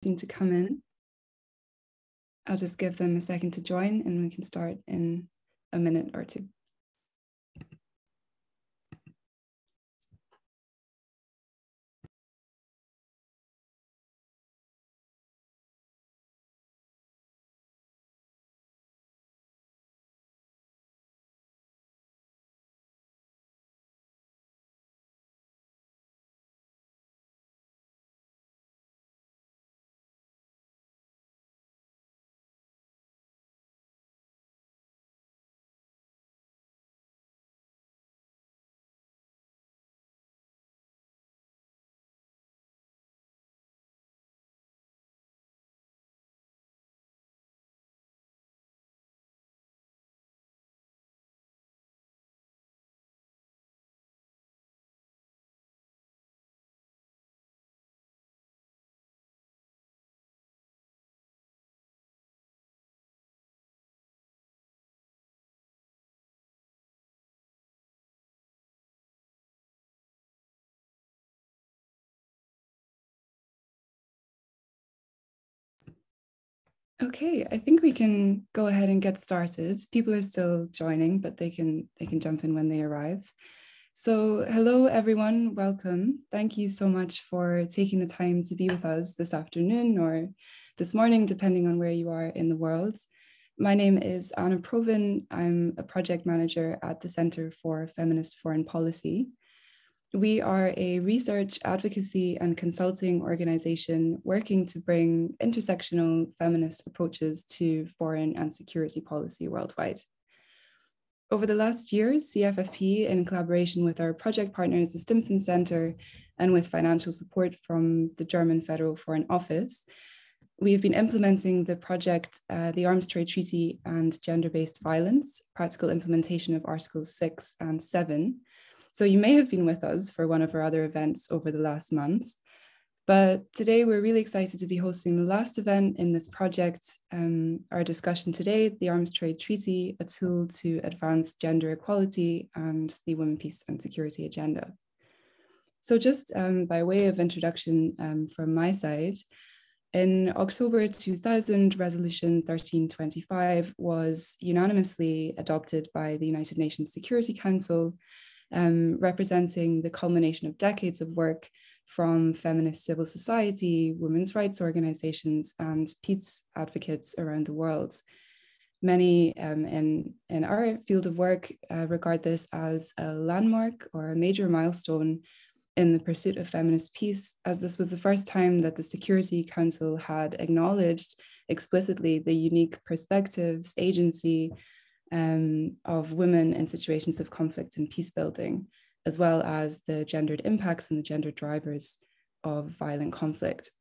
To come in. I'll just give them a second to join and we can start in a minute or two. Okay, I think we can go ahead and get started. People are still joining, but they can jump in when they arrive. So hello, everyone. Welcome. Thank you so much for taking the time to be with us this afternoon or this morning, depending on where you are in the world. My name is Anna Provin. I'm a project manager at the Center for Feminist Foreign Policy. We are a research, advocacy, and consulting organization working to bring intersectional feminist approaches to foreign and security policy worldwide. Over the last year, CFFP, in collaboration with our project partners, the Stimson Center, and with financial support from the German Federal Foreign Office, we have been implementing the project, the Arms Trade Treaty and Gender-Based Violence, Practical Implementation of Articles 6 and 7. So you may have been with us for one of our other events over the last months, but today we're really excited to be hosting the last event in this project, our discussion today, the Arms Trade Treaty, a tool to advance gender equality and the Women, Peace and Security agenda. So just by way of introduction from my side, in October 2000, Resolution 1325 was unanimously adopted by the United Nations Security Council, representing the culmination of decades of work from feminist civil society, women's rights organizations, and peace advocates around the world. Many in our field of work regard this as a landmark or a major milestone in the pursuit of feminist peace, as this was the first time that the Security Council had acknowledged explicitly the unique perspectives, agency, of women in situations of conflict and peace building, as well as the gendered impacts and the gender drivers of violent conflict.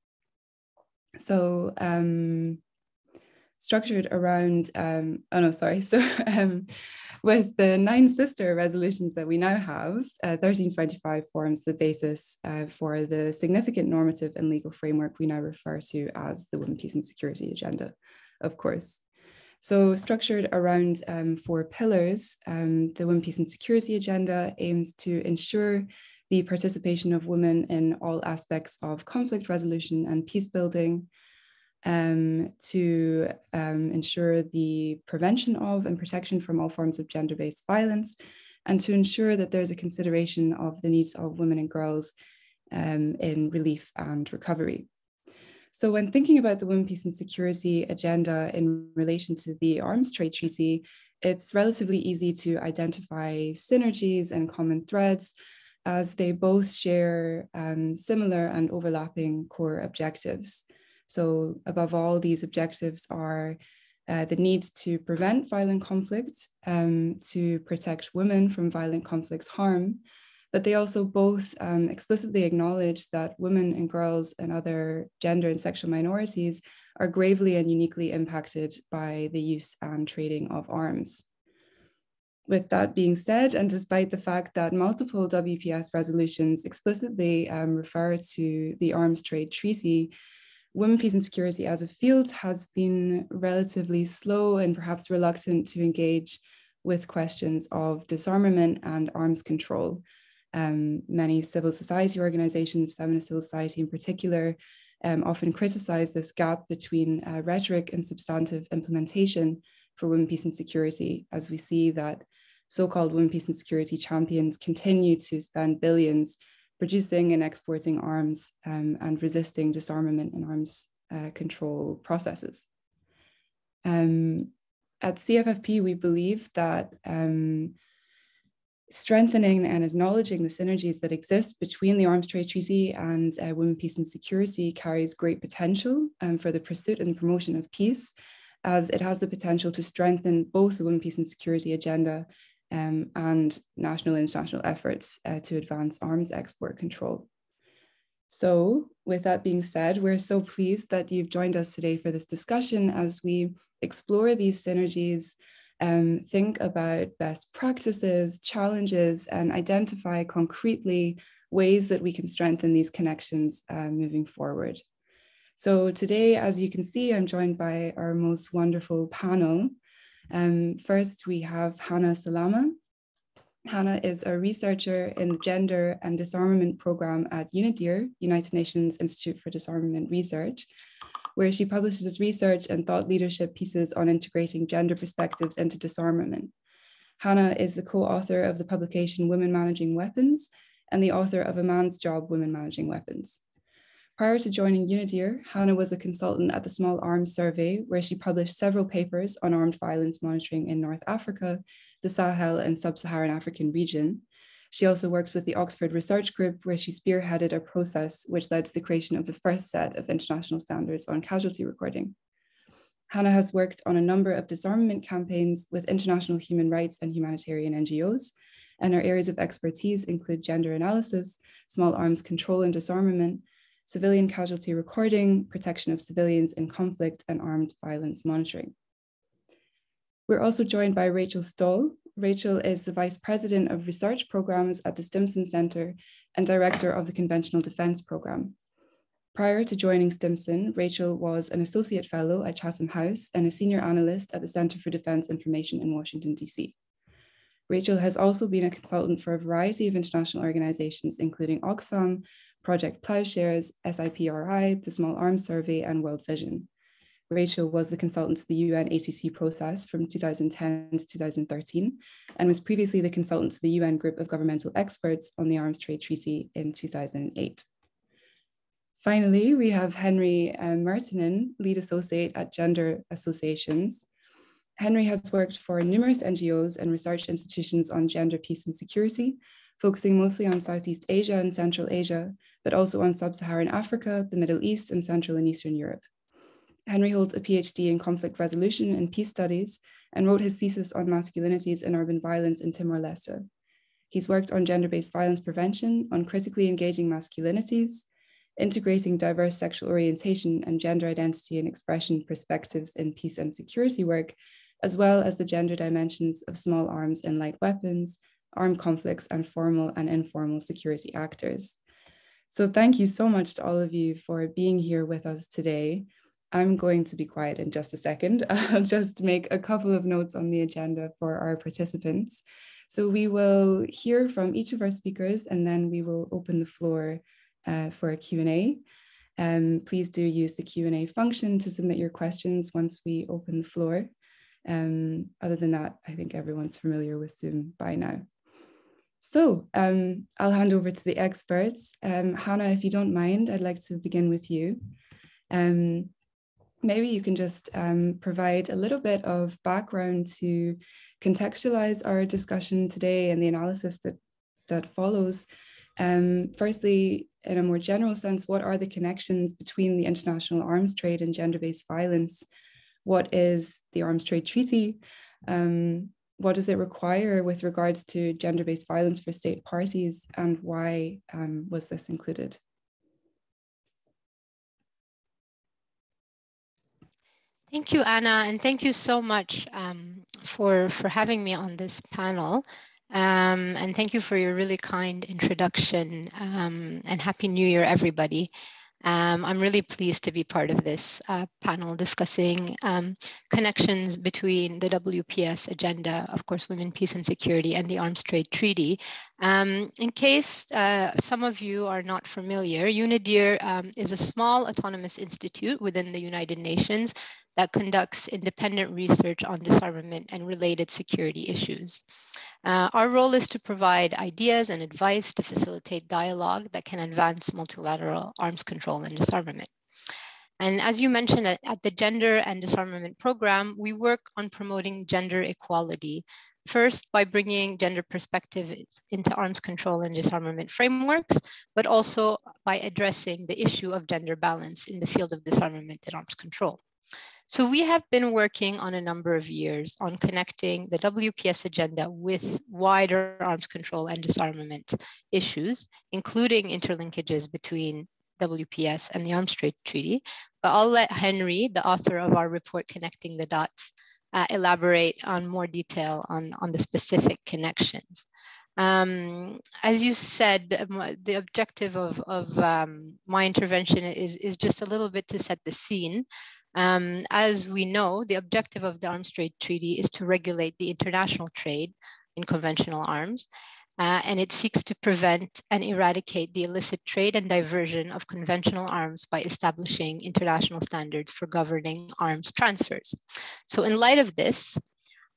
So structured around, with the 9 sister resolutions that we now have, 1325 forms the basis for the significant normative and legal framework we now refer to as the Women, Peace and Security agenda, of course. So structured around 4 pillars, the Women, Peace and Security agenda aims to ensure the participation of women in all aspects of conflict resolution and peace building, to ensure the prevention of and protection from all forms of gender-based violence, and to ensure that there's a consideration of the needs of women and girls in relief and recovery. So when thinking about the Women, Peace and Security agenda in relation to the Arms Trade Treaty, it's relatively easy to identify synergies and common threads, as they both share similar and overlapping core objectives. So above all, these objectives are the need to prevent violent conflict, to protect women from violent conflict's harm, but they also both explicitly acknowledge that women and girls and other gender and sexual minorities are gravely and uniquely impacted by the use and trading of arms. With that being said, and despite the fact that multiple WPS resolutions explicitly refer to the Arms Trade Treaty, Women, Peace and Security as a field has been relatively slow and perhaps reluctant to engage with questions of disarmament and arms control. Many civil society organizations, feminist civil society in particular, often criticize this gap between rhetoric and substantive implementation for women, peace and security, as we see that so-called women, peace and security champions continue to spend billions producing and exporting arms and resisting disarmament and arms control processes. At CFFP, we believe that strengthening and acknowledging the synergies that exist between the Arms Trade Treaty and women, peace and security carries great potential for the pursuit and promotion of peace, as it has the potential to strengthen both the women, peace and security agenda and national and international efforts to advance arms export control. So with that being said, we're so pleased that you've joined us today for this discussion as we explore these synergies, think about best practices, challenges, and identify concretely ways that we can strengthen these connections moving forward. So today, as you can see, I'm joined by our most wonderful panel. First, we have Hannah Salama. Hannah is a researcher in the Gender and Disarmament Program at UNIDIR, United Nations Institute for Disarmament Research, where she publishes research and thought leadership pieces on integrating gender perspectives into disarmament. Hannah is the co-author of the publication Women Managing Weapons and the author of A Man's Job, Women Managing Weapons. Prior to joining UNIDIR, Hannah was a consultant at the Small Arms Survey, where she published several papers on armed violence monitoring in North Africa, the Sahel and Sub-Saharan African region. She also worked with the Oxford Research Group, where she spearheaded a process which led to the creation of the first set of international standards on casualty recording. Hannah has worked on a number of disarmament campaigns with international human rights and humanitarian NGOs, and her areas of expertise include gender analysis, small arms control and disarmament, civilian casualty recording, protection of civilians in conflict, and armed violence monitoring. We're also joined by Rachel Stoll. Rachel is the Vice President of Research Programs at the Stimson Center and Director of the Conventional Defense Program. Prior to joining Stimson, Rachel was an Associate Fellow at Chatham House and a Senior Analyst at the Center for Defense Information in Washington, D.C. Rachel has also been a consultant for a variety of international organizations, including Oxfam, Project Plowshares, SIPRI, the Small Arms Survey, and World Vision. Rachel was the consultant to the UN ACC process from 2010 to 2013, and was previously the consultant to the UN Group of Governmental Experts on the Arms Trade Treaty in 2008. Finally, we have Henry Martinen, Lead Associate at Gender Associations. Henry has worked for numerous NGOs and research institutions on gender, peace, and security, focusing mostly on Southeast Asia and Central Asia, but also on Sub-Saharan Africa, the Middle East, and Central and Eastern Europe. Henry holds a PhD in conflict resolution and peace studies and wrote his thesis on masculinities in urban violence in Timor-Leste. He's worked on gender-based violence prevention, on critically engaging masculinities, integrating diverse sexual orientation and gender identity and expression perspectives in peace and security work, as well as the gender dimensions of small arms and light weapons, armed conflicts, and formal and informal security actors. So thank you so much to all of you for being here with us today. I'm going to be quiet in just a second. I'll just make a couple of notes on the agenda for our participants. So we will hear from each of our speakers, and then we will open the floor for a Q&A. Please do use the Q&A function to submit your questions once we open the floor. Other than that, I think everyone's familiar with Zoom by now. So I'll hand over to the experts. Hannah, if you don't mind, I'd like to begin with you. Maybe you can just provide a little bit of background to contextualize our discussion today and the analysis that follows. Firstly, in a more general sense, what are the connections between the international arms trade and gender-based violence? What is the Arms Trade Treaty? What does it require with regards to gender-based violence for state parties, and why was this included? Thank you, Anna, and thank you so much for having me on this panel. And thank you for your really kind introduction, and Happy New Year, everybody. I'm really pleased to be part of this panel discussing connections between the WPS agenda, of course, Women, Peace and Security, and the Arms Trade Treaty. In case some of you are not familiar, UNIDIR is a small autonomous institute within the United Nations that conducts independent research on disarmament and related security issues. Our role is to provide ideas and advice to facilitate dialogue that can advance multilateral arms control and disarmament. And as you mentioned, at the Gender and Disarmament Program, we work on promoting gender equality, first by bringing gender perspectives into arms control and disarmament frameworks, but also by addressing the issue of gender balance in the field of disarmament and arms control. So we have been working on a number of years on connecting the WPS agenda with wider arms control and disarmament issues, including interlinkages between WPS and the Arms Trade Treaty. But I'll let Henry, the author of our report, Connecting the Dots, elaborate on more detail on the specific connections. As you said, the objective of my intervention is just a little bit to set the scene. As we know, the objective of the Arms Trade Treaty is to regulate the international trade in conventional arms, and it seeks to prevent and eradicate the illicit trade and diversion of conventional arms by establishing international standards for governing arms transfers. So in light of this,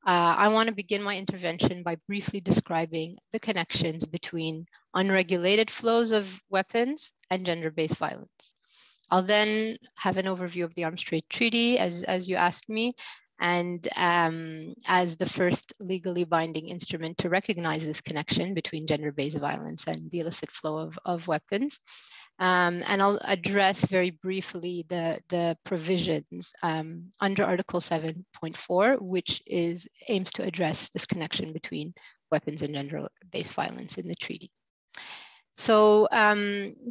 I want to begin my intervention by briefly describing the connections between unregulated flows of weapons and gender-based violence. I'll then have an overview of the Arms Trade Treaty, as you asked me, and as the first legally binding instrument to recognize this connection between gender-based violence and the illicit flow of weapons. And I'll address very briefly the provisions under Article 7.4, which aims to address this connection between weapons and gender-based violence in the treaty. So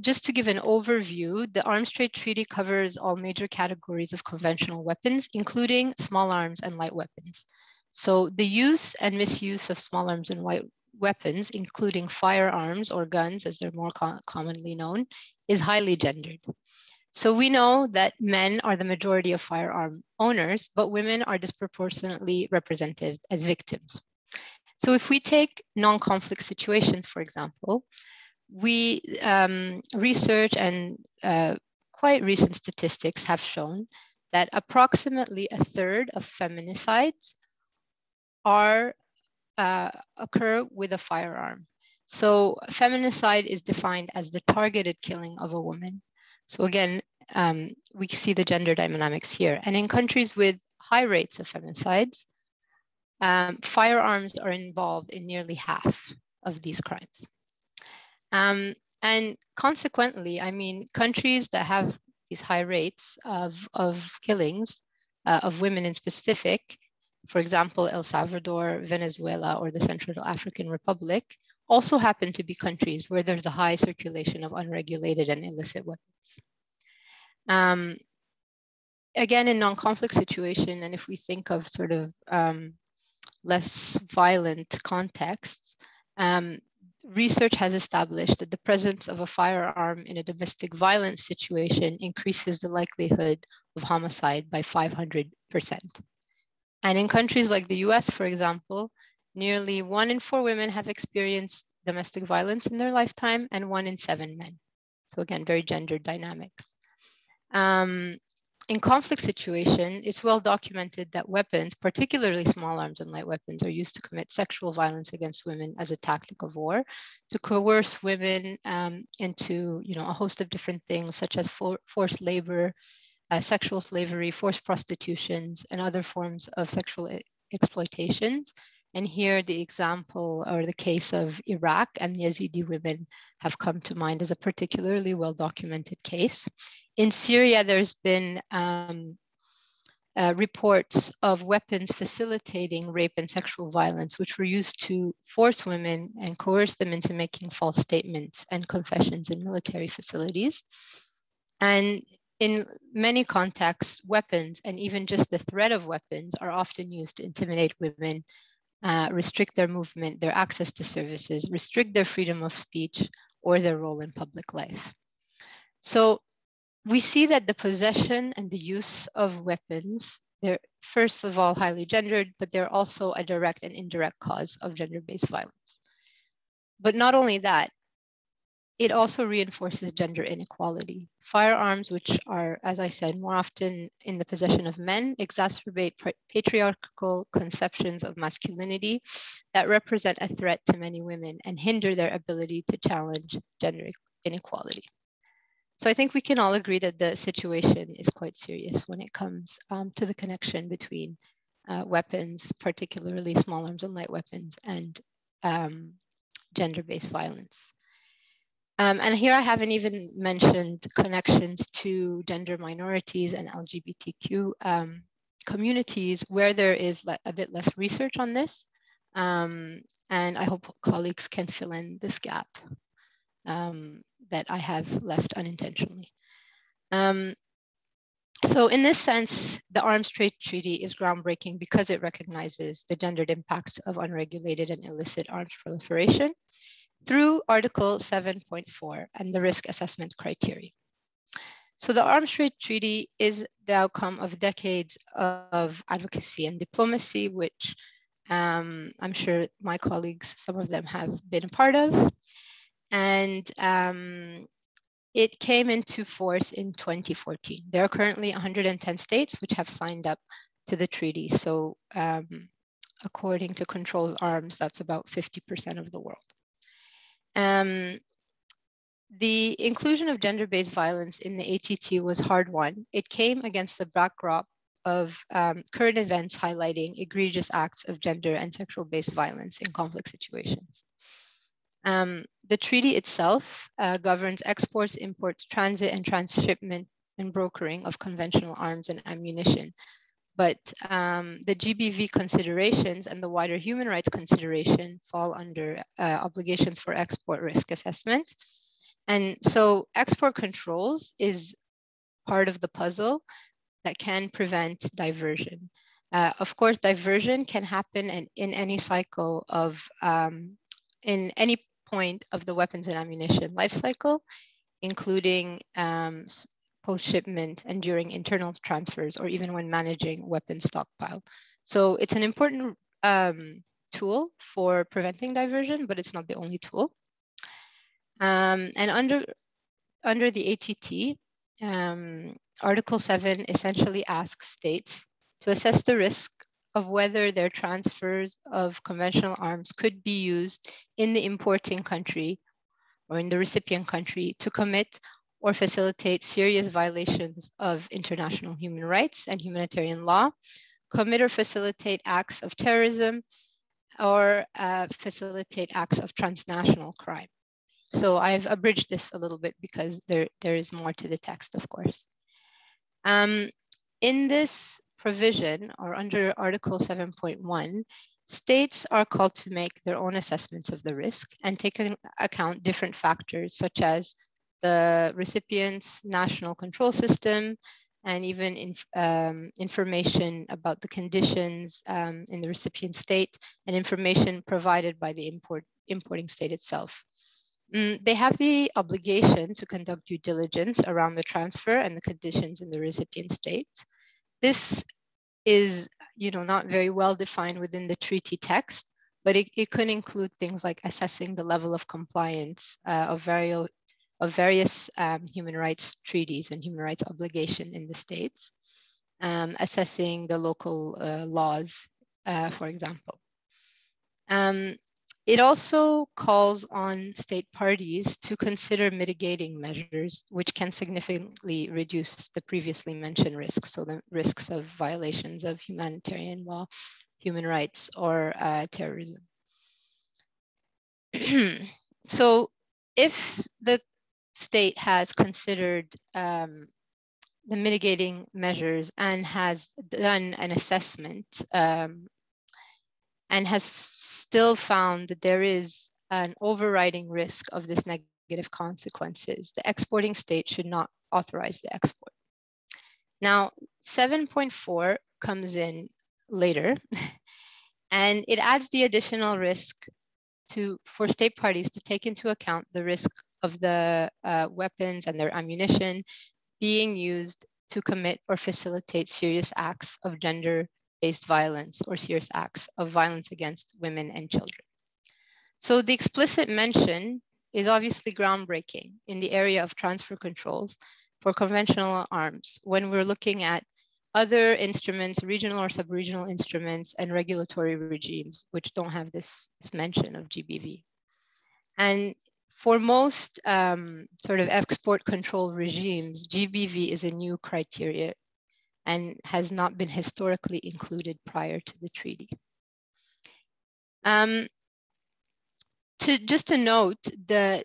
just to give an overview, the Arms Trade Treaty covers all major categories of conventional weapons, including small arms and light weapons. So the use and misuse of small arms and light weapons, including firearms or guns, as they're more commonly known, is highly gendered. So we know that men are the majority of firearm owners, but women are disproportionately represented as victims. So if we take non-conflict situations, for example, we research and quite recent statistics have shown that approximately a third of feminicides occur with a firearm. So feminicide is defined as the targeted killing of a woman. So again, we see the gender dynamics here. And in countries with high rates of feminicides, firearms are involved in nearly half of these crimes. And consequently, I mean, countries that have these high rates of killings of women in specific, for example, El Salvador, Venezuela, or the Central African Republic, also happen to be countries where there's a high circulation of unregulated and illicit weapons. Again, in non-conflict situation, and if we think of sort of less violent contexts, research has established that the presence of a firearm in a domestic violence situation increases the likelihood of homicide by 500%. And in countries like the US, for example, nearly 1 in 4 women have experienced domestic violence in their lifetime and 1 in 7 men. So again, very gendered dynamics. In conflict situation, it's well documented that weapons, particularly small arms and light weapons, are used to commit sexual violence against women as a tactic of war, to coerce women into a host of different things, such as forced labor, sexual slavery, forced prostitutions, and other forms of sexual exploitations. And here the example or the case of Iraq and Yazidi women have come to mind as a particularly well-documented case. In Syria, there's been reports of weapons facilitating rape and sexual violence, which were used to force women and coerce them into making false statements and confessions in military facilities. And in many contexts, weapons and even just the threat of weapons are often used to intimidate women, restrict their movement, their access to services, restrict their freedom of speech or their role in public life. So we see that the possession and the use of weapons, they're first of all highly gendered, but they're also a direct and indirect cause of gender-based violence. But not only that, it also reinforces gender inequality. Firearms, which are, as I said, more often in the possession of men, exacerbate patriarchal conceptions of masculinity that represent a threat to many women and hinder their ability to challenge gender inequality. So I think we can all agree that the situation is quite serious when it comes to the connection between weapons, particularly small arms and light weapons, and gender-based violence. And here I haven't even mentioned connections to gender minorities and LGBTQ communities where there is a bit less research on this. And I hope colleagues can fill in this gap that I have left unintentionally. So in this sense, the Arms Trade Treaty is groundbreaking because it recognizes the gendered impact of unregulated and illicit arms proliferation through Article 7.4 and the risk assessment criteria. So the Arms Trade Treaty is the outcome of decades of advocacy and diplomacy, which I'm sure my colleagues, some of them have been a part of. And it came into force in 2014. There are currently 110 states which have signed up to the treaty. So according to Control Arms, that's about 50% of the world. The inclusion of gender-based violence in the ATT was hard-won. It came against the backdrop of current events highlighting egregious acts of gender and sexual-based violence in conflict situations. The treaty itself governs exports, imports, transit, and transshipment and brokering of conventional arms and ammunition. But the GBV considerations and the wider human rights consideration fall under obligations for export risk assessment. And so export controls is part of the puzzle that can prevent diversion. Of course, diversion can happen in any cycle of, in any point of the weapons and ammunition life cycle, including post-shipment and during internal transfers, or even when managing weapons stockpile. So it's an important tool for preventing diversion, but it's not the only tool. And under the ATT, Article 7 essentially asks states to assess the risk of whether their transfers of conventional arms could be used in the importing country or in the recipient country to commit or facilitate serious violations of international human rights and humanitarian law, commit or facilitate acts of terrorism, or facilitate acts of transnational crime. So I've abridged this a little bit because there is more to the text, of course. In this provision, or under Article 7.1, states are called to make their own assessments of the risk and take into account different factors such as the recipient's national control system and even information about the conditions in the recipient state and information provided by the importing state itself. They have the obligation to conduct due diligence around the transfer and the conditions in the recipient state. This is, not very well defined within the treaty text, but it could include things like assessing the level of compliance of various human rights treaties and human rights obligation in the states, assessing the local laws, for example. It also calls on state parties to consider mitigating measures which can significantly reduce the previously mentioned risks, so the risks of violations of humanitarian law, human rights, or terrorism. So if the state has considered the mitigating measures and has done an assessment and has still found that there is an overriding risk of this negative consequences, the exporting state should not authorize the export. Now, 7.4 comes in later, and it adds the additional risk for state parties to take into account the risk of the weapons and their ammunition being used to commit or facilitate serious acts of gender-based violence or serious acts of violence against women and children. So the explicit mention is obviously groundbreaking in the area of transfer controls for conventional arms when we're looking at other instruments, regional or sub-regional instruments, and regulatory regimes which don't have this mention of GBV. And for most sort of export control regimes, GBV is a new criteria and has not been historically included prior to the treaty. Just to note, the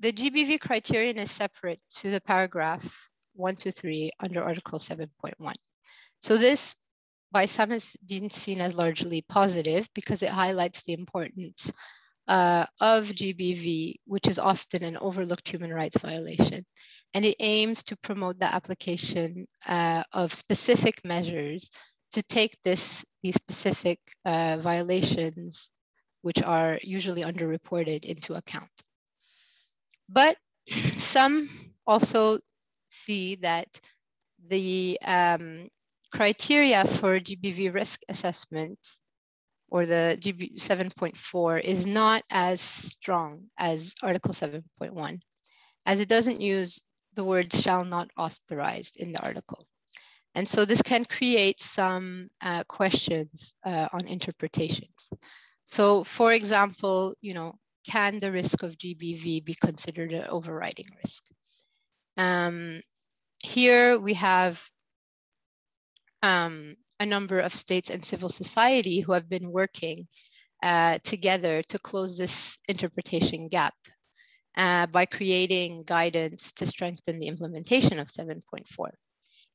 GBV criterion is separate to the paragraph 123 under Article 7.1. So this, by some, has been seen as largely positive because it highlights the importance of GBV, which is often an overlooked human rights violation. And it aims to promote the application of specific measures to take these specific violations, which are usually underreported, into account. But some also see that the criteria for GBV risk assessment, or the GB 7.4, is not as strong as Article 7.1, as it doesn't use the words shall not authorized in the article. And so this can create some questions on interpretations. So for example, can the risk of GBV be considered an overriding risk? Here we have a number of states and civil society who have been working together to close this interpretation gap by creating guidance to strengthen the implementation of 7.4.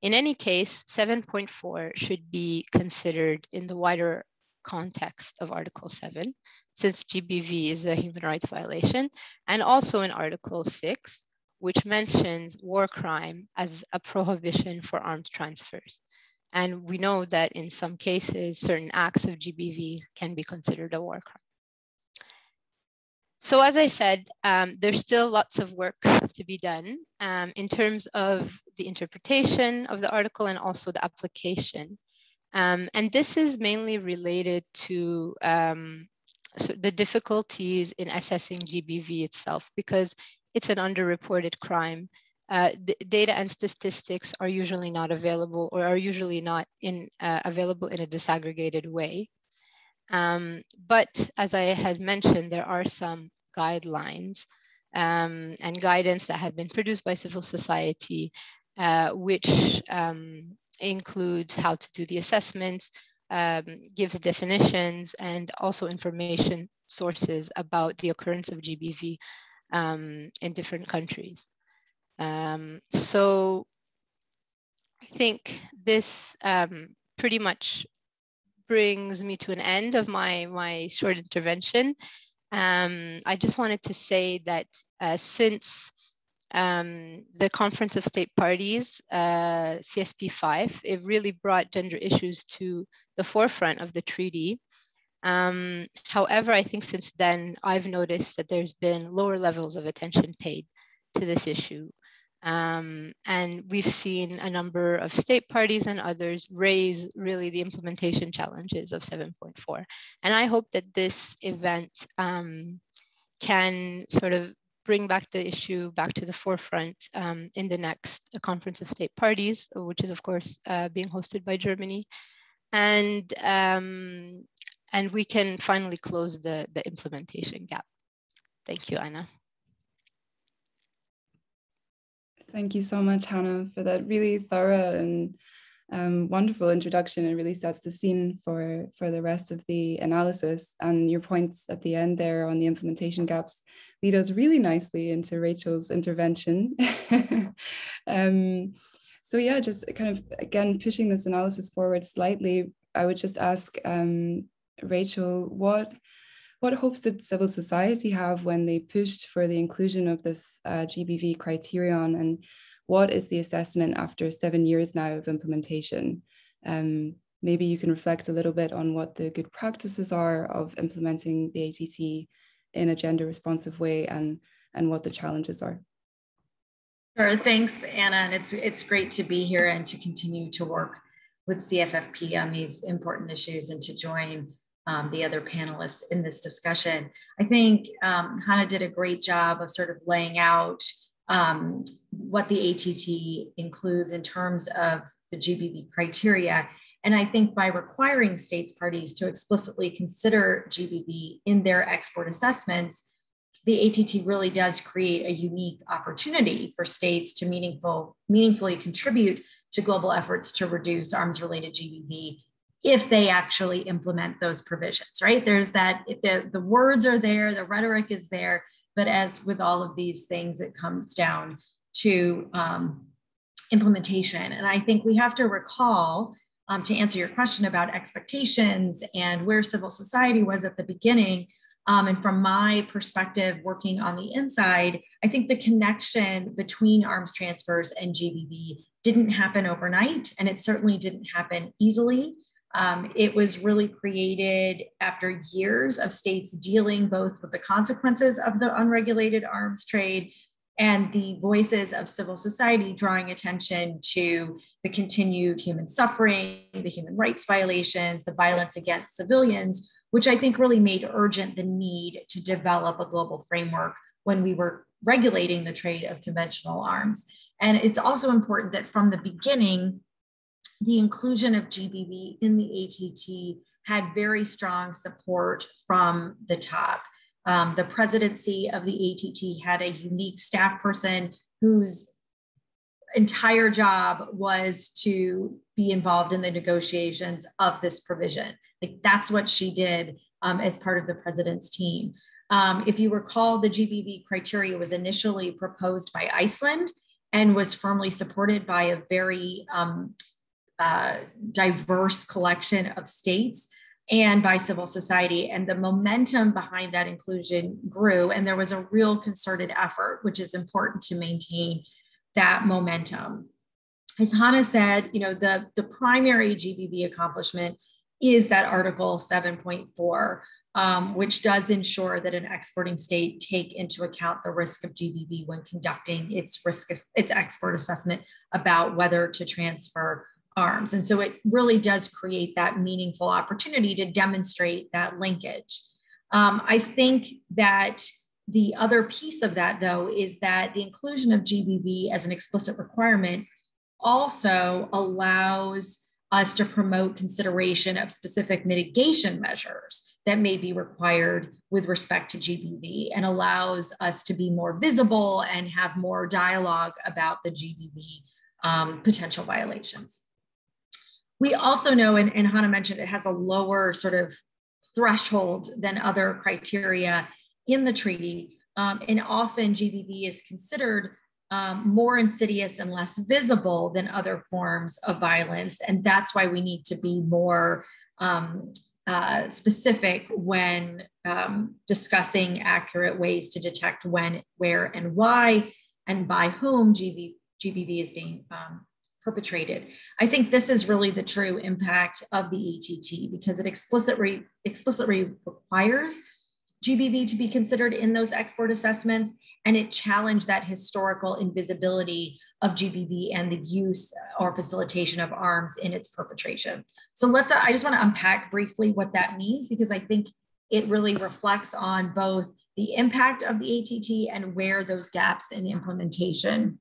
In any case, 7.4 should be considered in the wider context of Article 7, since GBV is a human rights violation, and also in Article 6, which mentions war crime as a prohibition for arms transfers. And we know that in some cases, certain acts of GBV can be considered a war crime. So as I said, there's still lots of work to be done in terms of the interpretation of the article and also the application. And this is mainly related to the difficulties in assessing GBV itself, because it's an underreported crime. The data and statistics are usually not available, or are usually not available in a disaggregated way. But as I had mentioned, there are some guidelines and guidance that have been produced by civil society, which include how to do the assessments, gives definitions, and also information sources about the occurrence of GBV in different countries. So I think this pretty much brings me to an end of my short intervention. I just wanted to say that since the Conference of State Parties, CSP5, it really brought gender issues to the forefront of the treaty. However, I think since then, I've noticed that there's been lower levels of attention paid to this issue. And we've seen a number of state parties and others raise really the implementation challenges of 7.4. And I hope that this event can sort of bring back the issue back to the forefront in the next Conference of State Parties, which is of course being hosted by Germany. And we can finally close the implementation gap. Thank you, Anna. Thank you so much, Hannah, for that really thorough and wonderful introduction. It really sets the scene for the rest of the analysis. And your points at the end there on the implementation gaps lead us really nicely into Rachel's intervention. So yeah, just kind of, again, pushing this analysis forward slightly, I would just ask Rachel, what hopes did civil society have when they pushed for the inclusion of this GBV criterion, and what is the assessment after 7 years now of implementation? Maybe you can reflect a little bit on what the good practices are of implementing the ATT in a gender responsive way, and what the challenges are. Sure, thanks, Anna. And it's great to be here and to continue to work with CFFP on these important issues and to join the other panelists in this discussion. I think Hannah did a great job of sort of laying out what the ATT includes in terms of the GBV criteria. And I think by requiring states parties to explicitly consider GBV in their export assessments, the ATT really does create a unique opportunity for states to meaningfully contribute to global efforts to reduce arms-related GBV if they actually implement those provisions, right? There's that, the words are there, the rhetoric is there, but as with all of these things, it comes down to implementation. And I think we have to recall, to answer your question about expectations and where civil society was at the beginning, and from my perspective, working on the inside, I think the connection between arms transfers and GBV didn't happen overnight, and it certainly didn't happen easily. It was really created after years of states dealing both with the consequences of the unregulated arms trade and the voices of civil society drawing attention to the continued human suffering, the human rights violations, the violence against civilians, which I think really made urgent the need to develop a global framework when we were regulating the trade of conventional arms. And it's also important that from the beginning, the inclusion of GBV in the ATT had very strong support from the top. The presidency of the ATT had a unique staff person whose entire job was to be involved in the negotiations of this provision. Like that's what she did as part of the president's team. If you recall, the GBV criteria was initially proposed by Iceland and was firmly supported by a very diverse collection of states and by civil society. And the momentum behind that inclusion grew, and there was a real concerted effort, which is important to maintain that momentum. As Hannah said, the primary GBV accomplishment is that Article 7.4, which does ensure that an exporting state take into account the risk of GBV when conducting its export assessment about whether to transfer arms. And so it really does create that meaningful opportunity to demonstrate that linkage. I think that the other piece of that, though, is that the inclusion of GBV as an explicit requirement also allows us to promote consideration of specific mitigation measures that may be required with respect to GBV, and allows us to be more visible and have more dialogue about the GBV potential violations. We also know, and Hannah mentioned, it has a lower sort of threshold than other criteria in the treaty. And often GBV is considered more insidious and less visible than other forms of violence. And that's why we need to be more specific when discussing accurate ways to detect when, where, and why, and by whom GBV is being perpetrated. I think this is really the true impact of the ATT, because it explicitly requires GBV to be considered in those export assessments, and it challenged that historical invisibility of GBV and the use or facilitation of arms in its perpetration. So I just want to unpack briefly what that means, because I think it really reflects on both the impact of the ATT and where those gaps in implementation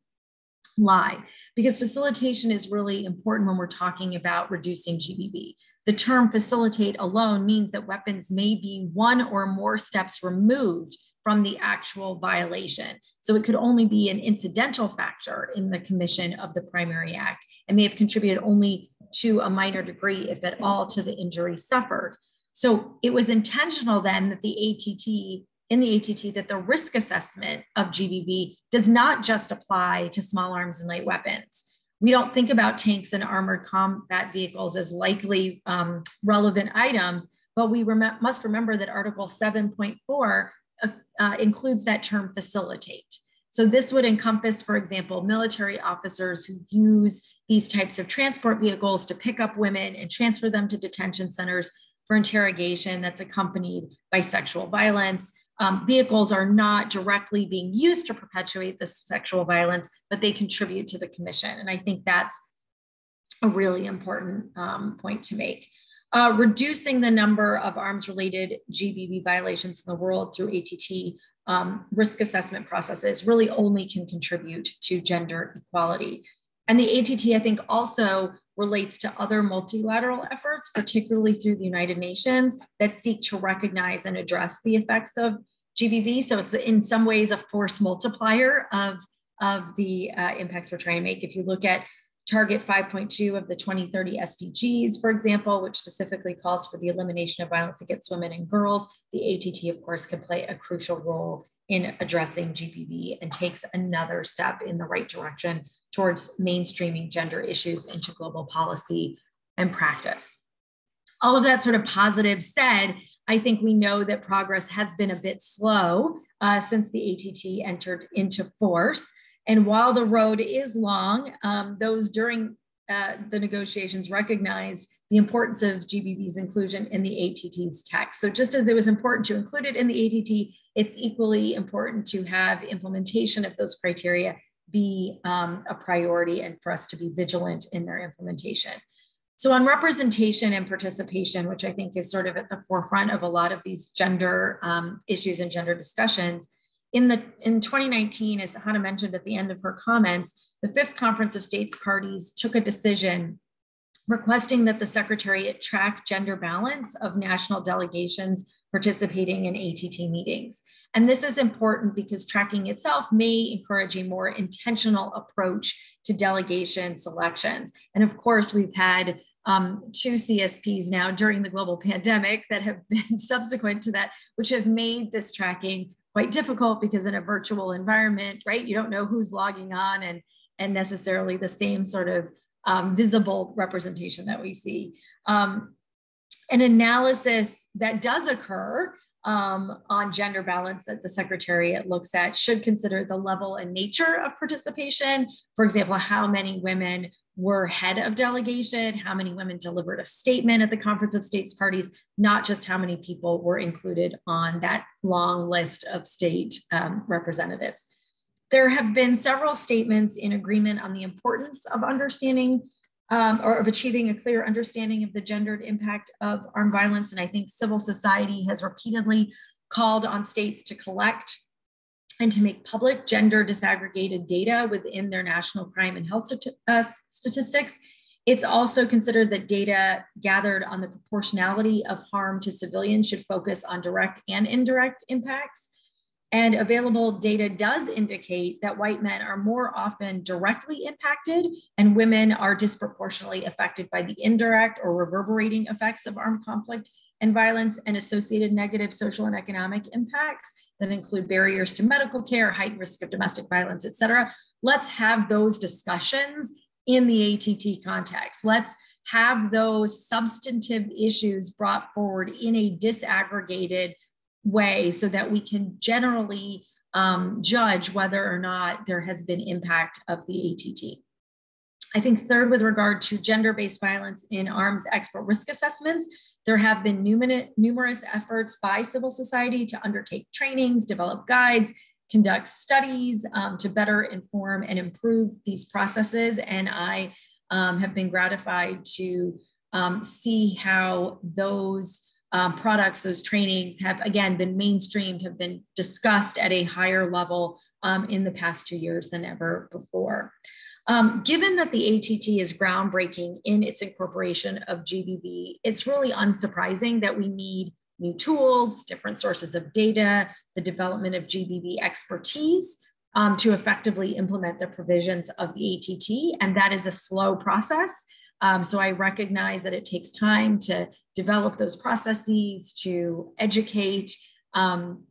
lie, because facilitation is really important when we're talking about reducing GBV. The term facilitate alone means that weapons may be one or more steps removed from the actual violation. So it could only be an incidental factor in the commission of the primary act and may have contributed only to a minor degree, if at all, to the injury suffered. So it was intentional then that in the ATT, that the risk assessment of GBV does not just apply to small arms and light weapons. We don't think about tanks and armored combat vehicles as likely relevant items, but we must remember that Article 7.4 includes that term facilitate. So this would encompass, for example, military officers who use these types of transport vehicles to pick up women and transfer them to detention centers for interrogation that's accompanied by sexual violence, vehicles are not directly being used to perpetuate this sexual violence, but they contribute to the commission. And I think that's a really important point to make. Reducing the number of arms-related GBV violations in the world through ATT risk assessment processes really only can contribute to gender equality. And the ATT, I think, also relates to other multilateral efforts, particularly through the United Nations, that seek to recognize and address the effects of GBV. So it's in some ways a force multiplier of the impacts we're trying to make. If you look at Target 5.2 of the 2030 SDGs, for example, which specifically calls for the elimination of violence against women and girls, the ATT, of course, can play a crucial role in addressing GBV and takes another step in the right direction towards mainstreaming gender issues into global policy and practice. All of that sort of positive said, I think we know that progress has been a bit slow since the ATT entered into force. And while the road is long, those during the negotiations recognized the importance of GBV's inclusion in the ATT's text. So just as it was important to include it in the ATT, it's equally important to have implementation of those criteria be a priority and for us to be vigilant in their implementation. So on representation and participation, which I think is sort of at the forefront of a lot of these gender issues and gender discussions, in 2019, as Hannah mentioned at the end of her comments, the Fifth Conference of States Parties took a decision requesting that the Secretariat track gender balance of national delegations participating in ATT meetings. And this is important because tracking itself may encourage a more intentional approach to delegation selections. And of course, we've had 2 CSPs now during the global pandemic that have been subsequent to that, which have made this tracking quite difficult because in a virtual environment, right, you don't know who's logging on and necessarily the same sort of visible representation that we see. An analysis that does occur on gender balance that the Secretariat looks at should consider the level and nature of participation. For example, how many women were head of delegation, how many women delivered a statement at the Conference of States Parties, not just how many people were included on that long list of state representatives. There have been several statements in agreement on the importance of understanding or of achieving a clear understanding of the gendered impact of armed violence. And I think civil society has repeatedly called on states to collect and to make public gender disaggregated data within their national crime and health statistics. It's also considered that data gathered on the proportionality of harm to civilians should focus on direct and indirect impacts. And available data does indicate that white men are more often directly impacted and women are disproportionately affected by the indirect or reverberating effects of armed conflict and violence and associated negative social and economic impacts that include barriers to medical care, heightened risk of domestic violence, et cetera. Let's have those discussions in the ATT context. Let's have those substantive issues brought forward in a disaggregated way so that we can generally judge whether or not there has been impact of the ATT. I think third, with regard to gender-based violence in arms expert risk assessments, there have been numerous efforts by civil society to undertake trainings, develop guides, conduct studies to better inform and improve these processes. And I have been gratified to see how those products, those trainings have again been mainstreamed, have been discussed at a higher level in the past 2 years than ever before. Given that the ATT is groundbreaking in its incorporation of GBV, it's really unsurprising that we need new tools, different sources of data, the development of GBV expertise to effectively implement the provisions of the ATT, and that is a slow process. So I recognize that it takes time to develop those processes, to educate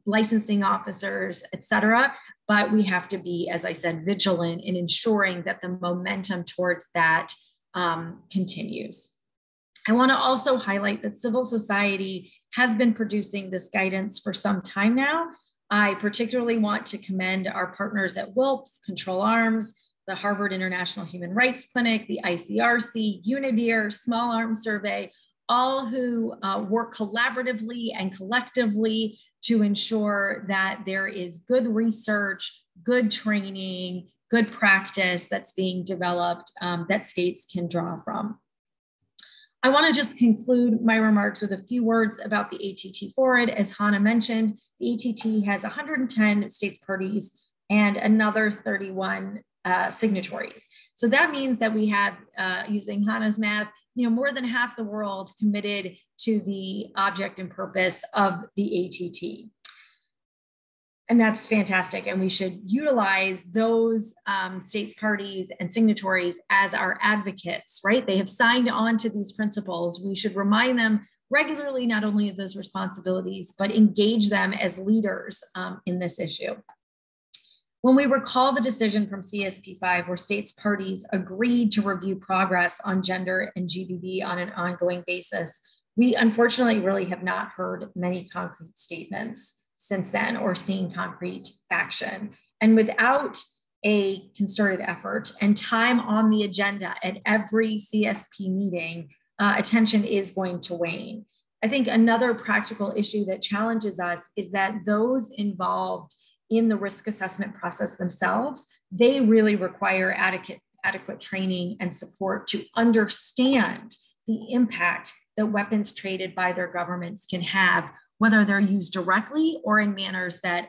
licensing officers, et cetera. But we have to be, as I said, vigilant in ensuring that the momentum towards that continues. I want to also highlight that civil society has been producing this guidance for some time now. I particularly want to commend our partners at WILPS, Control Arms, the Harvard International Human Rights Clinic, the ICRC, UNIDIR, Small Arms Survey, all who work collaboratively and collectively to ensure that there is good research, good training, good practice that's being developed that states can draw from. I want to just conclude my remarks with a few words about the ATT Forward. As Hannah mentioned, the ATT has 110 states parties and another 31 signatories. So that means that we have, using Hannah's math, more than half the world committed to the object and purpose of the ATT. And that's fantastic. And we should utilize those states parties and signatories as our advocates, right? They have signed on to these principles. We should remind them regularly, not only of those responsibilities, but engage them as leaders in this issue. When we recall the decision from CSP5, where states parties agreed to review progress on gender and GBV on an ongoing basis, we unfortunately really have not heard many concrete statements since then or seen concrete action. And without a concerted effort and time on the agenda at every CSP meeting, attention is going to wane. I think another practical issue that challenges us is that those involved in the risk assessment process themselves, they really require adequate training and support to understand the impact that weapons traded by their governments can have, whether they're used directly or in manners that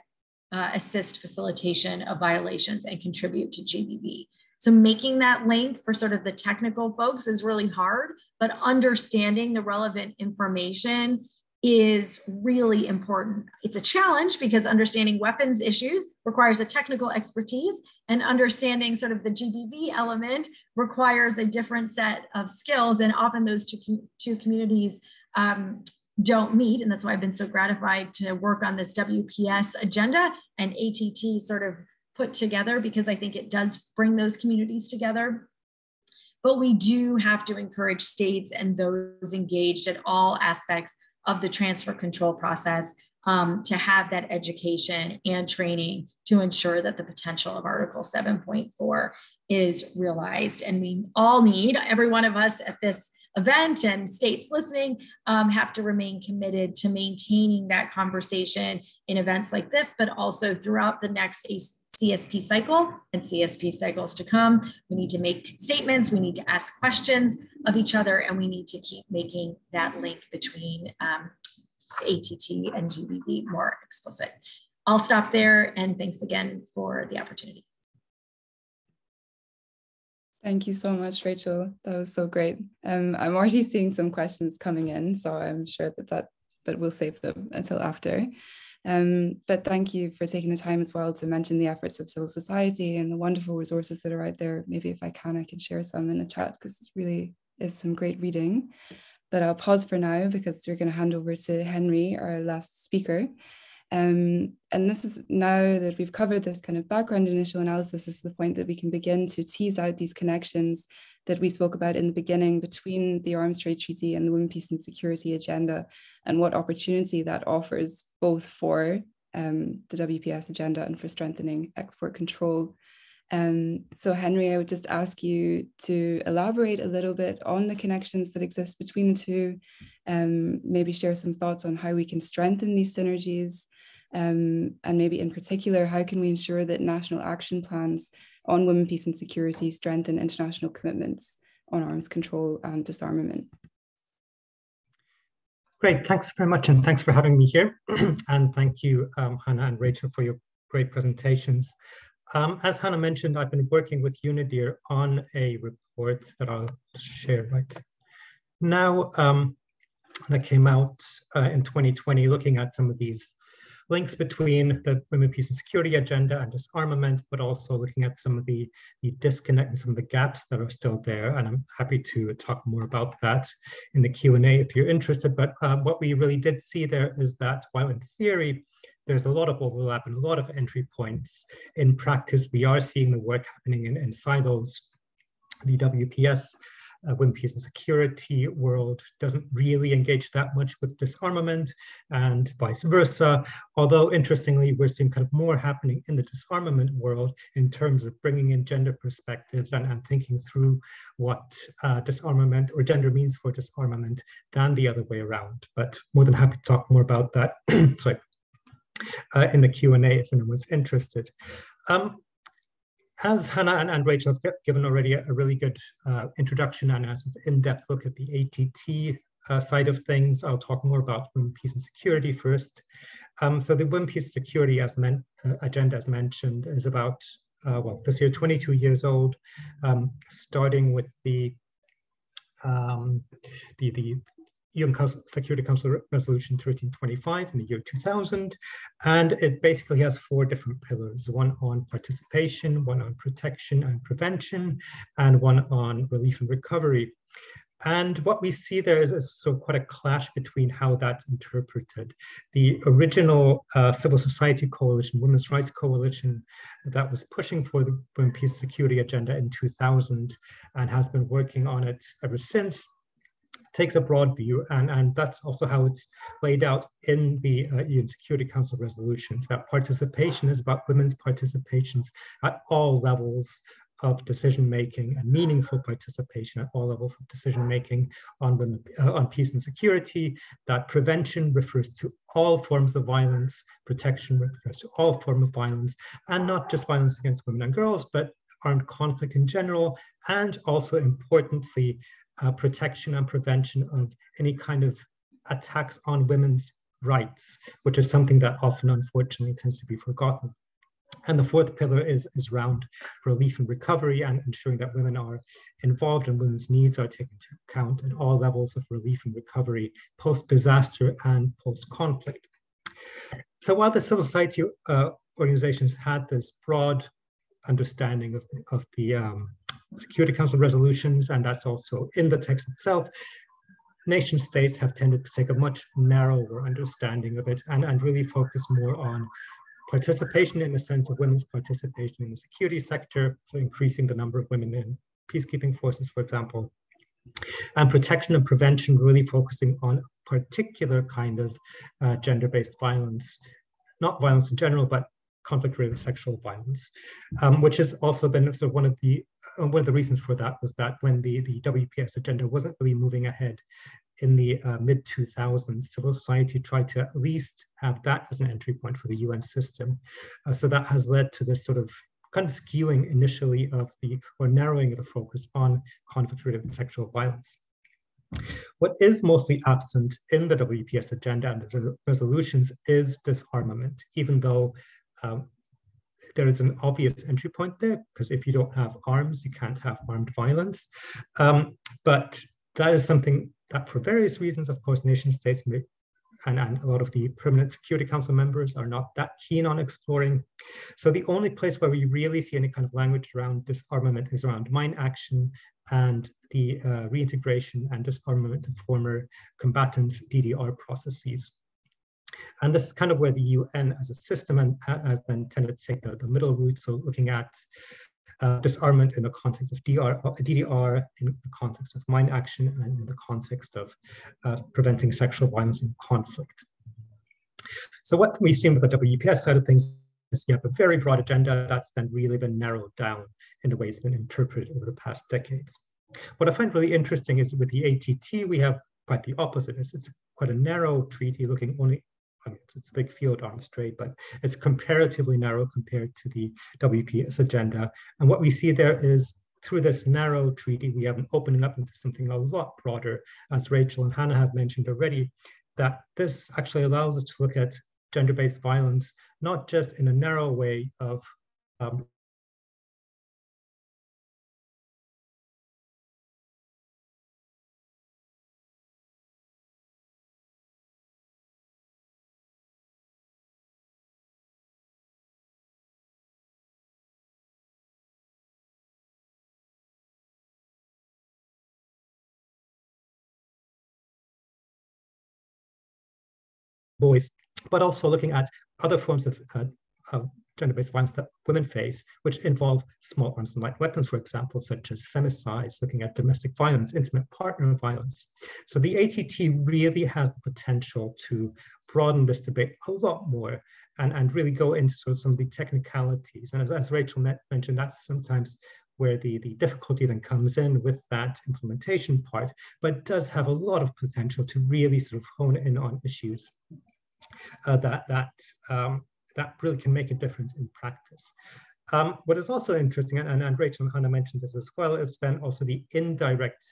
assist facilitation of violations and contribute to GBV. So making that link for sort of the technical folks is really hard, but understanding the relevant information is really important. It's a challenge because understanding weapons issues requires a technical expertise, and understanding sort of the GBV element requires a different set of skills, and often those two communities don't meet. And that's why I've been so gratified to work on this WPS agenda and ATT sort of put together, because I think it does bring those communities together. But we do have to encourage states and those engaged at all aspects of the transfer control process to have that education and training to ensure that the potential of Article 7.4 is realized. And we all need, every one of us at this event and states listening, have to remain committed to maintaining that conversation in events like this, but also throughout the next CSP cycle and CSP cycles to come. We need to make statements, we need to ask questions of each other, and we need to keep making that link between ATT and GBV more explicit. I'll stop there, and thanks again for the opportunity. Thank you so much, Rachel. That was so great. I'm already seeing some questions coming in, so I'm sure but we'll save them until after. But thank you for taking the time as well to mention the efforts of civil society and the wonderful resources that are out there. Maybe if I can share some in the chat, because it really is some great reading. But I'll pause for now because we're going to hand over to Henry, our last speaker. And this is, now that we've covered this kind of background initial analysis, is the point that we can begin to tease out these connections that we spoke about in the beginning between the Arms Trade Treaty and the Women, Peace and Security agenda, and what opportunity that offers both for the WPS agenda and for strengthening export control. So Henry, I would just ask you to elaborate a little bit on the connections that exist between the two, maybe share some thoughts on how we can strengthen these synergies, and maybe in particular, how can we ensure that national action plans on women, peace and security strengthen international commitments on arms control and disarmament? Great, thanks very much, and thanks for having me here. And thank you, Hannah and Rachel, for your great presentations. As Hannah mentioned, I've been working with UNIDIR on a report that I'll share right now that came out in 2020, looking at some of these links between the Women, Peace and Security agenda and disarmament, but also looking at some of the disconnect and some of the gaps that are still there. And I'm happy to talk more about that in the Q&A if you're interested. But what we really did see there is that while in theory, there's a lot of overlap and a lot of entry points, in practice, we are seeing the work happening in silos. The WPS women, peace and security world doesn't really engage that much with disarmament, and vice versa. Although interestingly, we're seeing kind of more happening in the disarmament world in terms of bringing in gender perspectives and thinking through what disarmament or gender means for disarmament than the other way around. But more than happy to talk more about that sorry, in the Q&A if anyone's interested. As Hannah and Rachel have given already a really good introduction and an in-depth look at the ATT side of things, I'll talk more about women, peace and security first. So the women, peace and security agenda, as mentioned, is about, well, this year 22 years old, starting with the UN Security Council Resolution 1325 in the year 2000. And it basically has 4 different pillars, one on participation, one on protection and prevention, and one on relief and recovery. And what we see there is sort of quite a clash between how that's interpreted. The original civil society coalition, women's rights coalition, that was pushing for the Women, Peace, and Security agenda in 2000 and has been working on it ever since, takes a broad view, and that's also how it's laid out in the UN Security Council resolutions, that participation is about women's participations at all levels of decision-making and meaningful participation at all levels of decision-making on women, on peace and security, that prevention refers to all forms of violence, protection refers to all forms of violence, and not just violence against women and girls, but armed conflict in general, and also importantly, protection and prevention of any kind of attacks on women's rights, which is something that often, unfortunately, tends to be forgotten. And the 4th pillar is around relief and recovery and ensuring that women are involved and women's needs are taken into account at all levels of relief and recovery, post-disaster and post-conflict. So while the civil society organizations had this broad understanding of the Security Council resolutions, and that's also in the text itself, nation states have tended to take a much narrower understanding of it and really focus more on participation in the sense of women's participation in the security sector, so increasing the number of women in peacekeeping forces, for example, and protection and prevention, really focusing on a particular kind of gender-based violence, not violence in general, but conflict-related sexual violence, which has also been sort of one of the reasons for that was that when the WPS agenda wasn't really moving ahead in the mid-2000s, civil society tried to at least have that as an entry point for the UN system. So that has led to this sort of kind of skewing initially of or narrowing of the focus on conflict-related sexual violence. What is mostly absent in the WPS agenda and the resolutions is disarmament, even though there is an obvious entry point there, because if you don't have arms, you can't have armed violence. But that is something that for various reasons, of course, nation states and a lot of the permanent Security Council members are not that keen on exploring. So the only place where we really see any kind of language around disarmament is around mine action and the reintegration and disarmament of former combatants DDR processes. And this is kind of where the UN as a system has then tended to take the middle route, so looking at disarmament in the context of DDR, in the context of mine action, and in the context of preventing sexual violence and conflict. So what we've seen with the WPS side of things is you have a very broad agenda that's then really been narrowed down in the way it's been interpreted over the past decades. What I find really interesting is with the ATT, we have quite the opposite. It's quite a narrow treaty looking only, I mean, it's a big field arms trade, but it's comparatively narrow compared to the WPS agenda. And what we see there is through this narrow treaty, we have an opening up into something a lot broader, as Rachel and Hannah have mentioned already, that this actually allows us to look at gender-based violence, not just in a narrow way of boys, but also looking at other forms of gender-based violence that women face, which involve small arms and light weapons, for example, such as femicides, looking at domestic violence, intimate partner violence. So the ATT really has the potential to broaden this debate a lot more and really go into sort of some of the technicalities. And as Rachel mentioned, that's sometimes where the difficulty then comes in with that implementation part, but it does have a lot of potential to really sort of hone in on issues that really can make a difference in practice. What is also interesting, and Rachel and Hannah mentioned this as well, is then also the indirect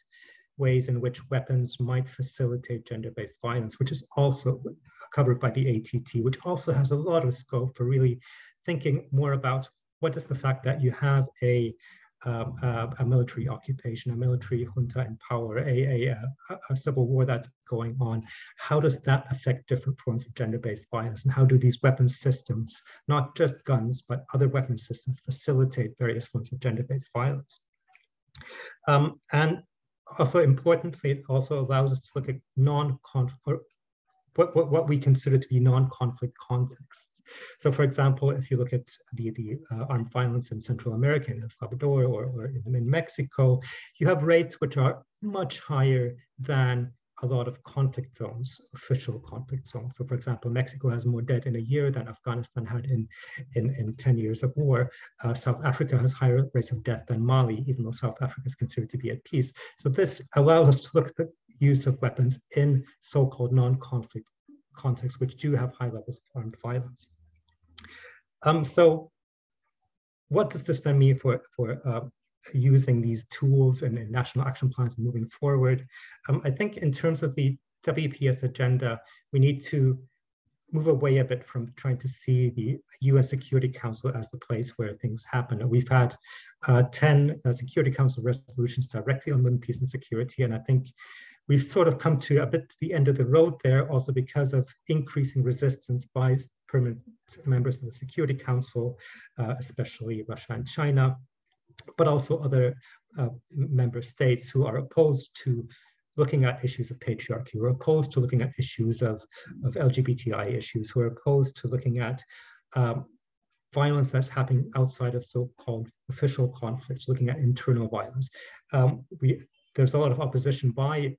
ways in which weapons might facilitate gender-based violence, which is also covered by the ATT, which also has a lot of scope for really thinking more about what is the fact that you have a military occupation, a military junta in power, a civil war that's going on. How does that affect different forms of gender-based violence? And how do these weapon systems, not just guns, but other weapon systems, facilitate various forms of gender-based violence? And also importantly, it also allows us to look at non-conflict, what we consider to be non-conflict contexts. So for example, if you look at the armed violence in Central America, in El Salvador, or in Mexico, you have rates which are much higher than a lot of conflict zones, official conflict zones. So for example, Mexico has more dead in a year than Afghanistan had in 10 years of war. South Africa has higher rates of death than Mali, even though South Africa is considered to be at peace. So this allows us to look at the use of weapons in so-called non-conflict contexts, which do have high levels of armed violence. So what does this then mean for using these tools and national action plans moving forward? I think in terms of the WPS agenda, we need to move away a bit from trying to see the UN Security Council as the place where things happen. We've had 10 Security Council resolutions directly on women, peace, and security, and I think we've sort of come to a bit the end of the road there, also because of increasing resistance by permanent members of the Security Council, especially Russia and China, but also other member states who are opposed to looking at issues of patriarchy, who are opposed to looking at issues of LGBTI issues, who are opposed to looking at violence that's happening outside of so-called official conflicts, looking at internal violence. There's a lot of opposition by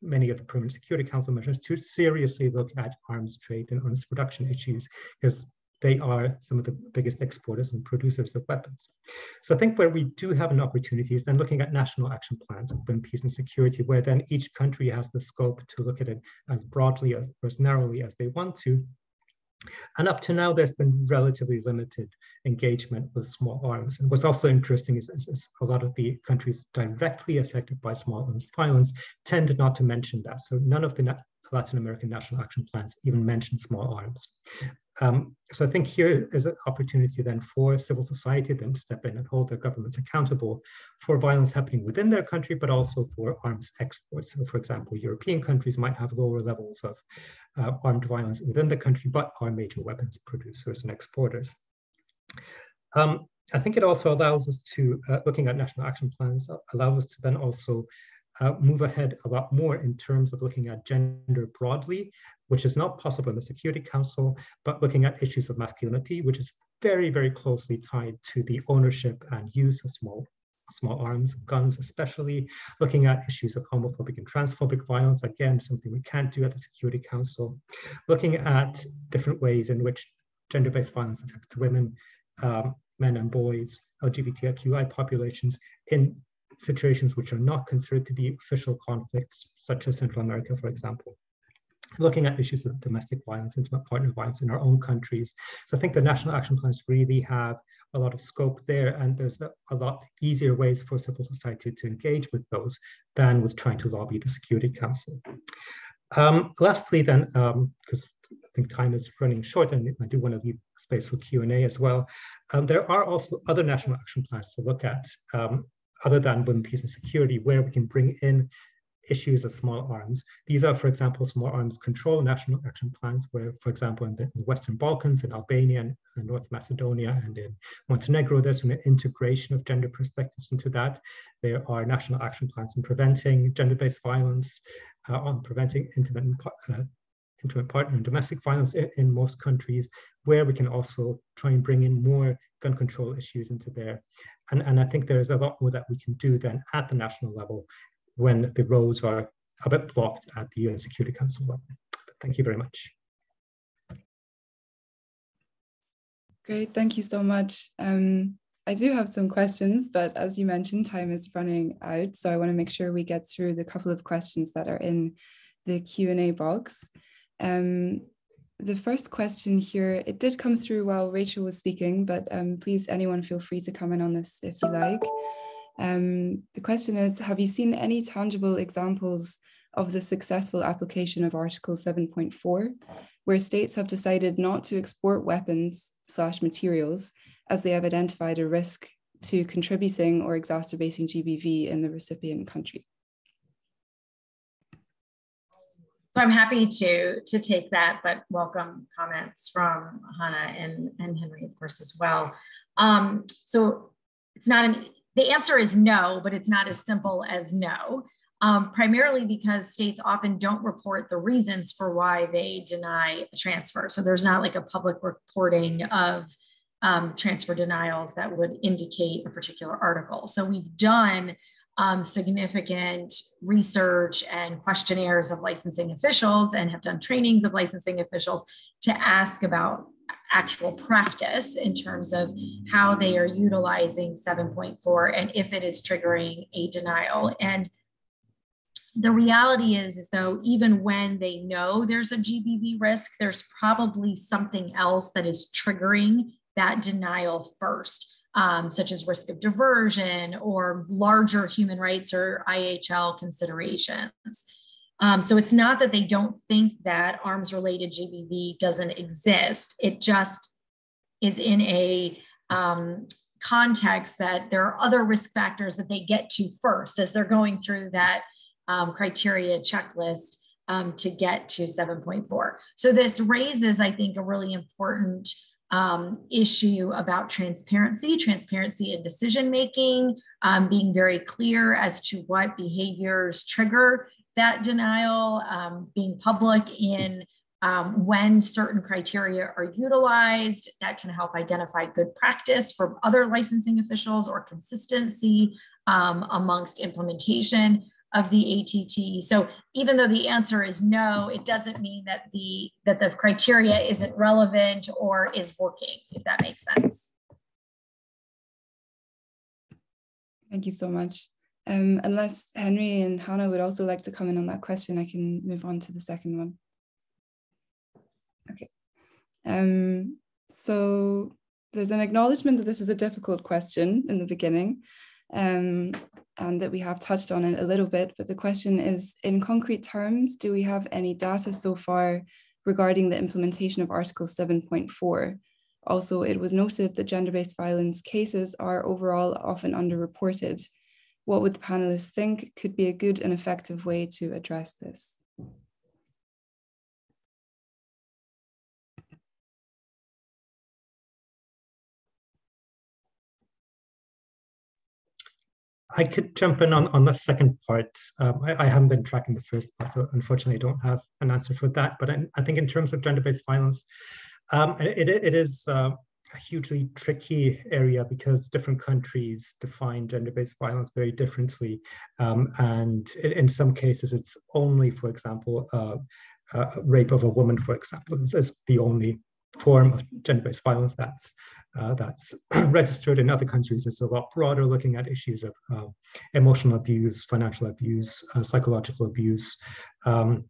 many of the permanent Security Council measures to seriously look at arms trade and arms production issues, because they are some of the biggest exporters and producers of weapons. So I think where we do have an opportunity is then looking at national action plans on peace and security, where then each country has the scope to look at it as broadly or as narrowly as they want to. And up to now, there's been relatively limited engagement with small arms. And what's also interesting is a lot of the countries directly affected by small arms violence tend not to mention that. So none of the Latin American national action plans even mention small arms. So I think here is an opportunity then for civil society then to step in and hold their governments accountable for violence happening within their country, but also for arms exports. So for example, European countries might have lower levels of armed violence within the country, but are major weapons producers and exporters. I think it also allows us to, looking at national action plans, allow us to then also move ahead a lot more in terms of looking at gender broadly, which is not possible in the Security Council, but looking at issues of masculinity, which is very, very closely tied to the ownership and use of small arms, guns especially, looking at issues of homophobic and transphobic violence, again, something we can't do at the Security Council, looking at different ways in which gender-based violence affects women, men and boys, LGBTQI populations in situations which are not considered to be official conflicts, such as Central America, for example. Looking at issues of domestic violence, intimate partner violence in our own countries. So I think the national action plans really have a lot of scope there, and there's a lot easier ways for civil society to engage with those than with trying to lobby the Security Council. Lastly then, because I think time is running short and I do want to leave space for Q&A as well, there are also other national action plans to look at, other than women, peace and security, where we can bring in issues of small arms. These are, for example, small arms control national action plans, where, for example, in the Western Balkans, in Albania and North Macedonia and in Montenegro, there's an integration of gender perspectives into that. There are national action plans on preventing gender-based violence, on preventing intimate partner and domestic violence in most countries, where we can also try and bring in more gun control issues into there. And I think there's a lot more that we can do then at the national level when the roads are a bit blocked at the UN Security Council level. But thank you very much. Great, thank you so much. I do have some questions, but as you mentioned, time is running out. So I want to make sure we get through the couple of questions that are in the Q&A box. The first question here, it did come through while Rachel was speaking, but please, anyone feel free to comment on this if you like. The question is, have you seen any tangible examples of the successful application of Article 7.4, where states have decided not to export weapons/materials as they have identified a risk to contributing or exacerbating GBV in the recipient country? So I'm happy to take that, but welcome comments from Hannah and Henry, of course, as well. So it's not the answer is no, but it's not as simple as no, primarily because states often don't report the reasons for why they deny a transfer. So there's not like a public reporting of transfer denials that would indicate a particular article. So we've done significant research and questionnaires of licensing officials and have done trainings of licensing officials to ask about actual practice in terms of how they are utilizing 7.4 and if it is triggering a denial. And the reality is though, even when they know there's a GBV risk, there's probably something else that is triggering that denial first. Such as risk of diversion or larger human rights or IHL considerations. So it's not that they don't think that arms-related GBV doesn't exist. It just is in a context that there are other risk factors that they get to first as they're going through that criteria checklist to get to 7.4. So this raises, I think, a really important issue about transparency in decision-making, being very clear as to what behaviors trigger that denial, being public in when certain criteria are utilized. That can help identify good practice for other licensing officials or consistency amongst implementation of the ATT. So even though the answer is no, it doesn't mean that the criteria isn't relevant or is working, if that makes sense. Thank you so much. Unless Henry and Hannah would also like to comment on that question, I can move on to the second one. Okay. So there's an acknowledgement that this is a difficult question in the beginning. And that we have touched on it a little bit, but the question is, in concrete terms, do we have any data so far regarding the implementation of Article 7.4? Also, it was noted that gender-based violence cases are overall often underreported. What would the panelists think could be a good and effective way to address this? I could jump in on the second part. I haven't been tracking the first part, so unfortunately I don't have an answer for that. But I think in terms of gender-based violence, it is a hugely tricky area because different countries define gender-based violence very differently. And in some cases, it's only, for example, rape of a woman, for example, is the only form of gender-based violence that's registered. In other countries. It's a lot broader, looking at issues of emotional abuse, financial abuse, psychological abuse, and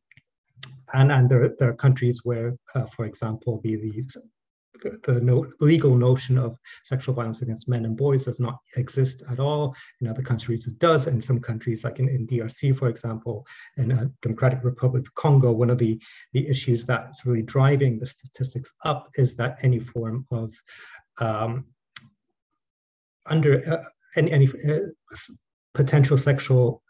there are countries where, for example, the legal notion of sexual violence against men and boys does not exist at all. In other countries it does. In some countries, like in DRC, for example, in Democratic Republic of Congo, one of the issues that's really driving the statistics up is that any form of any potential sexual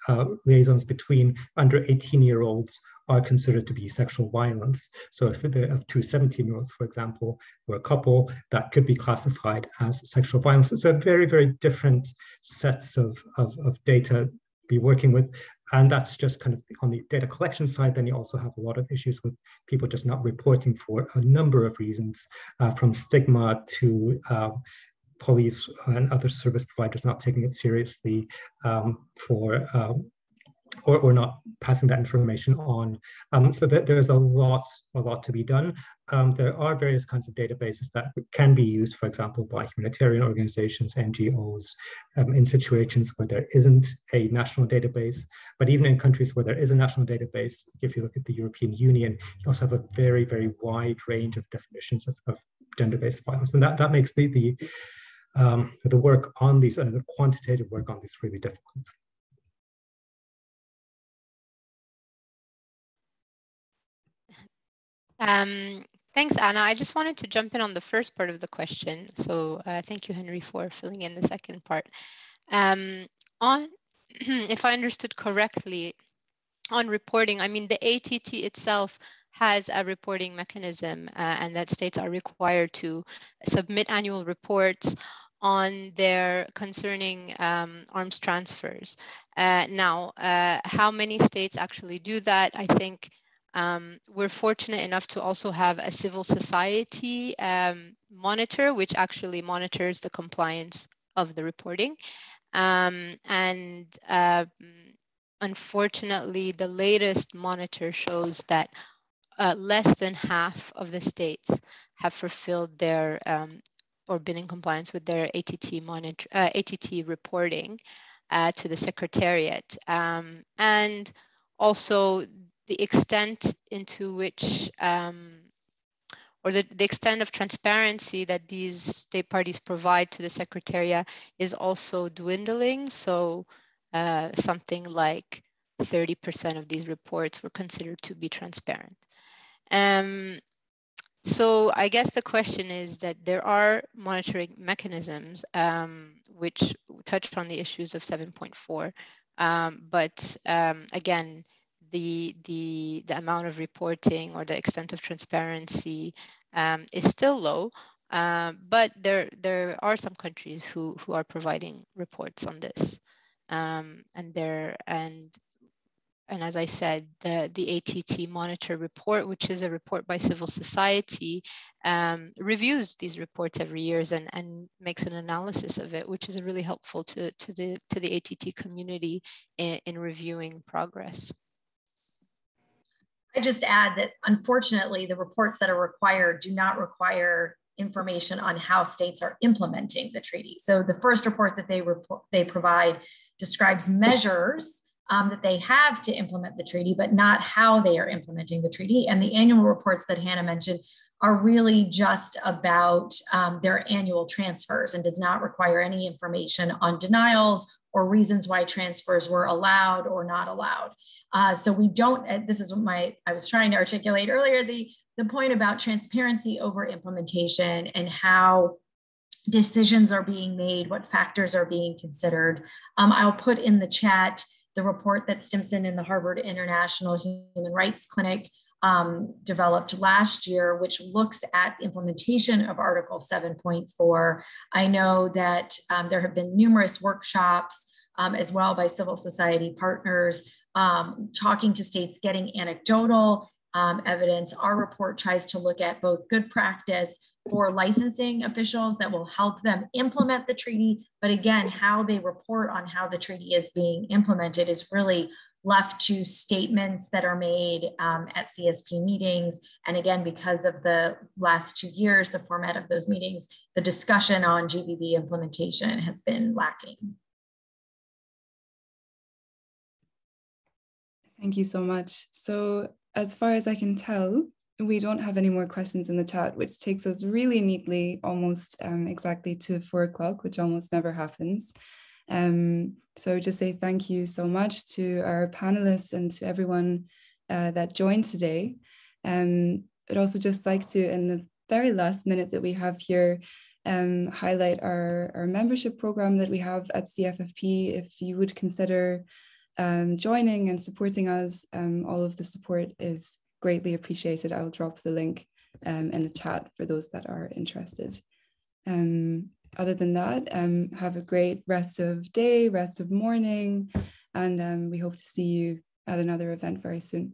liaisons between under 18-year-olds are considered to be sexual violence. So if there are two 17-year-olds, for example, or a couple, that could be classified as sexual violence. So very, very different sets of data to be working with. And that's just kind of on the data collection side. Then you also have a lot of issues with people just not reporting for a number of reasons, from stigma to police and other service providers not taking it seriously, or not passing that information on. So there's a lot to be done. There are various kinds of databases that can be used, for example, by humanitarian organizations, NGOs, in situations where there isn't a national database. But even in countries where there is a national database, if you look at the European Union, you also have a very, very wide range of definitions of gender-based violence. And that makes the work on these, the quantitative work on these, really difficult. Thanks, Anna. I just wanted to jump in on the first part of the question. So thank you, Henry, for filling in the second part. If I understood correctly, on reporting, I mean, the ATT itself has a reporting mechanism, and that states are required to submit annual reports on their concerning arms transfers. Now, how many states actually do that? I think we're fortunate enough to also have a civil society monitor, which actually monitors the compliance of the reporting. Unfortunately, the latest monitor shows that less than half of the states have fulfilled their or been in compliance with their ATT reporting to the Secretariat. And also the extent into which, or the extent of transparency that these state parties provide to the Secretariat is also dwindling. So something like 30% of these reports were considered to be transparent. So I guess the question is that there are monitoring mechanisms which touch on the issues of 7.4, but again, the amount of reporting or the extent of transparency is still low, but there are some countries who are providing reports on this, and as I said, the ATT Monitor report, which is a report by civil society, reviews these reports every year and makes an analysis of it, which is really helpful to the ATT community in reviewing progress. I just add that unfortunately, the reports that are required do not require information on how states are implementing the treaty. So the first report that they provide describes measures that they have to implement the treaty, but not how they are implementing the treaty. And the annual reports that Hannah mentioned are really just about their annual transfers and does not require any information on denials or reasons why transfers were allowed or not allowed. So we don't, this is what I was trying to articulate earlier, the point about transparency over implementation and how decisions are being made, what factors are being considered. I'll put in the chat the report that Stimson and the Harvard International Human Rights Clinic developed last year, which looks at implementation of Article 7.4. I know that there have been numerous workshops as well by civil society partners talking to states, getting anecdotal evidence. Our report tries to look at both good practice for licensing officials that will help them implement the treaty. But again, how they report on how the treaty is being implemented is really left to statements that are made at CSP meetings. And again, because of the last 2 years, the format of those meetings, the discussion on GBB implementation has been lacking. Thank you so much. So as far as I can tell, we don't have any more questions in the chat, which takes us really neatly almost exactly to 4 o'clock, which almost never happens. So just say thank you so much to our panelists and to everyone that joined today. I'd also just like to, in the very last minute that we have here, highlight our membership program that we have at CFFP. If you would consider joining and supporting us, all of the support is greatly appreciated. I'll drop the link in the chat for those that are interested. Other than that, have a great rest of day, rest of morning, and we hope to see you at another event very soon.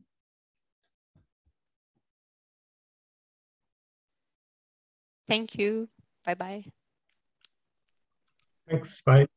Thank you. Bye-bye. Thanks. Bye.